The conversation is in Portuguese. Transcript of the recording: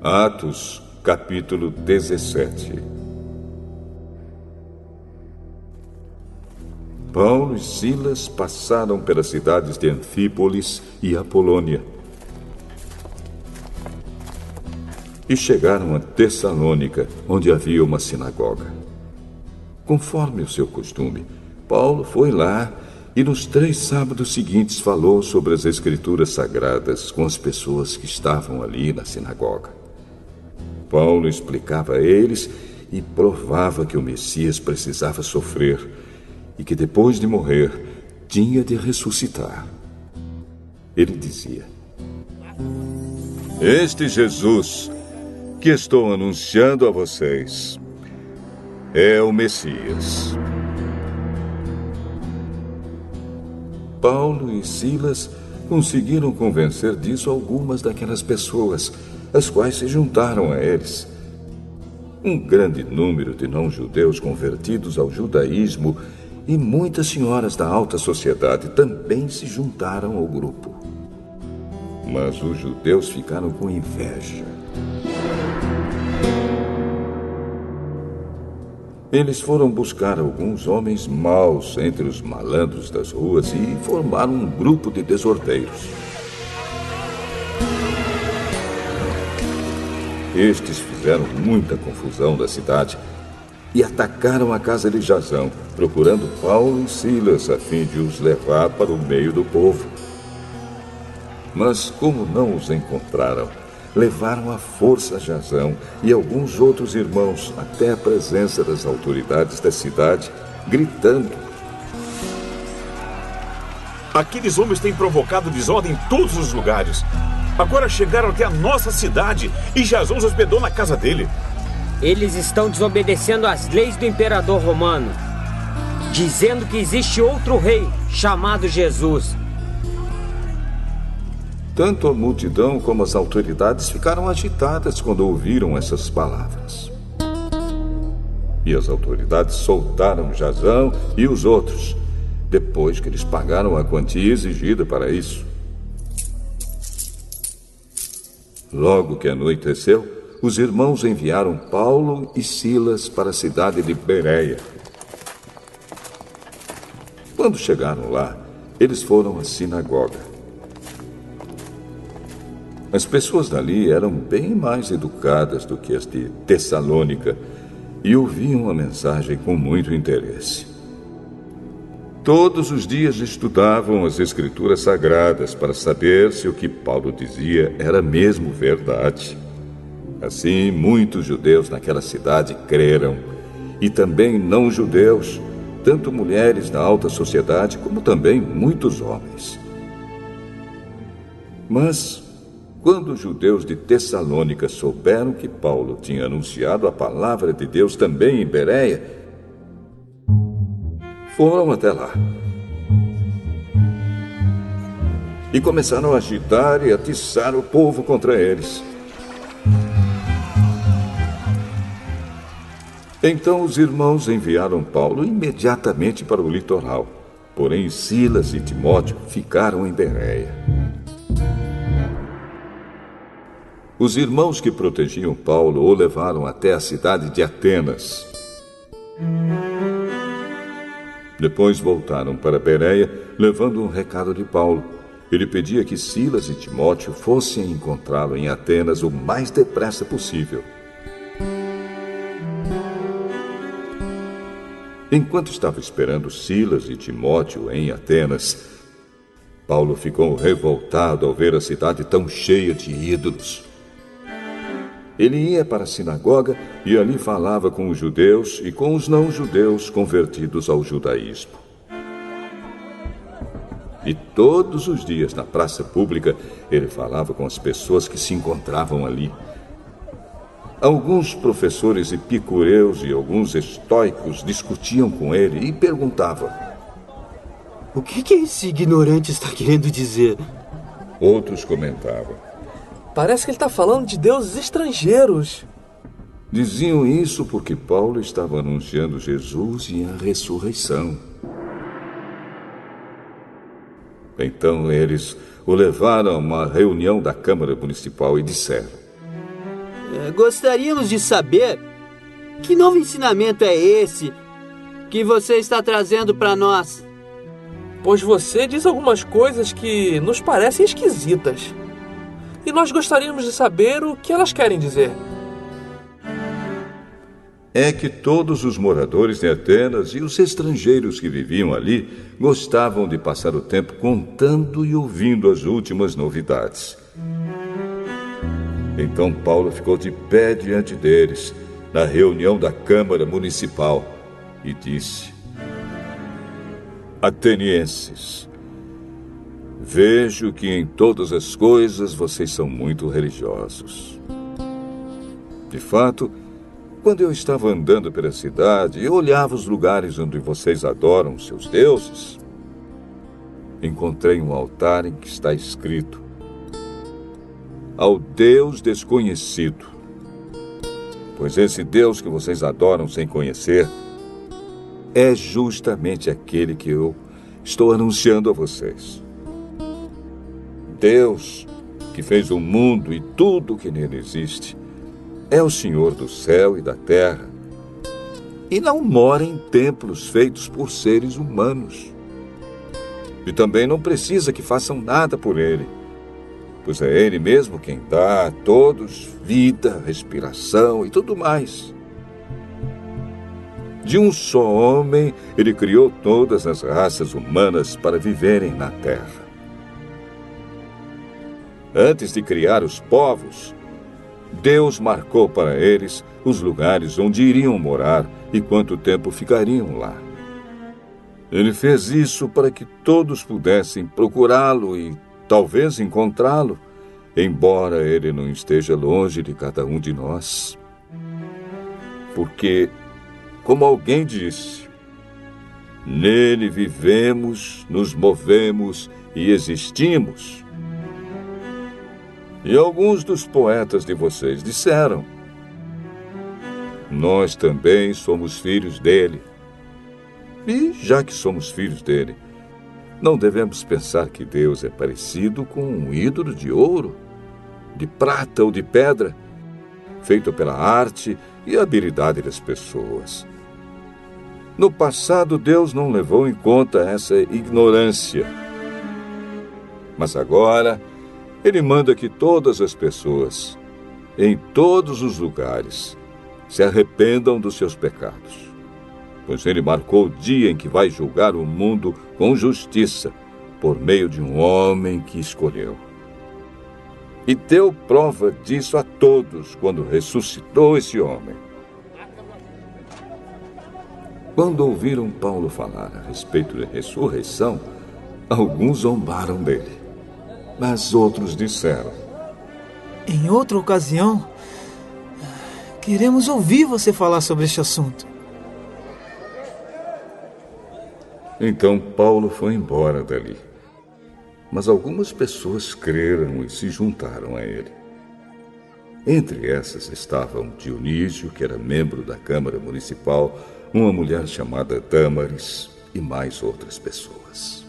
Atos, capítulo 17. Paulo e Silas passaram pelas cidades de Anfípolis e Apolônia e chegaram a Tessalônica, onde havia uma sinagoga. Conforme o seu costume, Paulo foi lá e nos 3 sábados seguintes falou sobre as Escrituras Sagradas com as pessoas que estavam ali na sinagoga. Paulo explicava a eles e provava que o Messias precisava sofrer e que depois de morrer tinha de ressuscitar. Ele dizia: "Este Jesus que estou anunciando a vocês é o Messias." Paulo e Silas conseguiram convencer disso algumas daquelas pessoas, as quais se juntaram a eles. Um grande número de não-judeus convertidos ao judaísmo e muitas senhoras da alta sociedade também se juntaram ao grupo. Mas os judeus ficaram com inveja. Eles foram buscar alguns homens maus entre os malandros das ruas e formaram um grupo de desordeiros. Estes fizeram muita confusão na cidade e atacaram a casa de Jasão, procurando Paulo e Silas a fim de os levar para o meio do povo. Mas como não os encontraram, levaram à força Jasão e alguns outros irmãos até a presença das autoridades da cidade, gritando: "Aqueles homens têm provocado desordem em todos os lugares. Agora chegaram até a nossa cidade e Jasão os hospedou na casa dele." Eles estão desobedecendo às leis do imperador romano, dizendo que existe outro rei chamado Jesus. Tanto a multidão como as autoridades ficaram agitadas quando ouviram essas palavras. E as autoridades soltaram Jasão e os outros, depois que eles pagaram a quantia exigida para isso. Logo que anoiteceu, os irmãos enviaram Paulo e Silas para a cidade de Bereia. Quando chegaram lá, eles foram à sinagoga. As pessoas dali eram bem mais educadas do que as de Tessalônica e ouviam a mensagem com muito interesse. Todos os dias estudavam as Escrituras Sagradas para saber se o que Paulo dizia era mesmo verdade. Assim, muitos judeus naquela cidade creram, e também não-judeus, tanto mulheres da alta sociedade como também muitos homens. Mas quando os judeus de Tessalônica souberam que Paulo tinha anunciado a palavra de Deus também em Bereia, foram até lá e começaram a agitar e atiçar o povo contra eles. Então os irmãos enviaram Paulo imediatamente para o litoral, porém Silas e Timóteo ficaram em Bereia. Os irmãos que protegiam Paulo o levaram até a cidade de Atenas. Depois voltaram para Bereia, levando um recado de Paulo. Ele pedia que Silas e Timóteo fossem encontrá-lo em Atenas o mais depressa possível. Enquanto estava esperando Silas e Timóteo em Atenas, Paulo ficou revoltado ao ver a cidade tão cheia de ídolos. Ele ia para a sinagoga e ali falava com os judeus e com os não-judeus convertidos ao judaísmo. E todos os dias na praça pública ele falava com as pessoas que se encontravam ali. Alguns professores epicureus e alguns estoicos discutiam com ele e perguntavam: "O que esse ignorante está querendo dizer?" Outros comentavam: "Parece que ele está falando de deuses estrangeiros." Diziam isso porque Paulo estava anunciando Jesus e a ressurreição. Então eles o levaram a uma reunião da Câmara Municipal e disseram: Gostaríamos de saber que novo ensinamento é esse que você está trazendo para nós. Pois você diz algumas coisas que nos parecem esquisitas. E nós gostaríamos de saber o que elas querem dizer. É que todos os moradores de Atenas e os estrangeiros que viviam ali gostavam de passar o tempo contando e ouvindo as últimas novidades. Então Paulo ficou de pé diante deles, na reunião da Câmara Municipal, e disse: Atenienses, vejo que em todas as coisas vocês são muito religiosos. De fato, quando eu estava andando pela cidade e olhava os lugares onde vocês adoram seus deuses, encontrei um altar em que está escrito: Ao Deus desconhecido. Pois esse Deus que vocês adoram sem conhecer é justamente aquele que eu estou anunciando a vocês. Deus, que fez o mundo e tudo o que nele existe, é o Senhor do céu e da terra, e não mora em templos feitos por seres humanos. E também não precisa que façam nada por ele, pois é ele mesmo quem dá a todos vida, respiração e tudo mais. De um só homem, ele criou todas as raças humanas para viverem na terra. Antes de criar os povos, Deus marcou para eles os lugares onde iriam morar e quanto tempo ficariam lá. Ele fez isso para que todos pudessem procurá-lo e talvez encontrá-lo, embora ele não esteja longe de cada um de nós. Porque, como alguém disse, nele vivemos, nos movemos e existimos. E alguns dos poetas de vocês disseram: nós também somos filhos dele. E, já que somos filhos dele, não devemos pensar que Deus é parecido com um ídolo de ouro, de prata ou de pedra, feito pela arte e habilidade das pessoas. No passado, Deus não levou em conta essa ignorância. Mas agora, Ele manda que todas as pessoas, em todos os lugares, se arrependam dos seus pecados. Pois Ele marcou o dia em que vai julgar o mundo com justiça, por meio de um homem que escolheu. E deu prova disso a todos quando ressuscitou esse homem. Quando ouviram Paulo falar a respeito da ressurreição, alguns zombaram dele. Mas outros disseram: em outra ocasião, queremos ouvir você falar sobre este assunto. Então Paulo foi embora dali. Mas algumas pessoas creram e se juntaram a ele. Entre essas estavam Dionísio, que era membro da Câmara Municipal, uma mulher chamada Dâmaris e mais outras pessoas.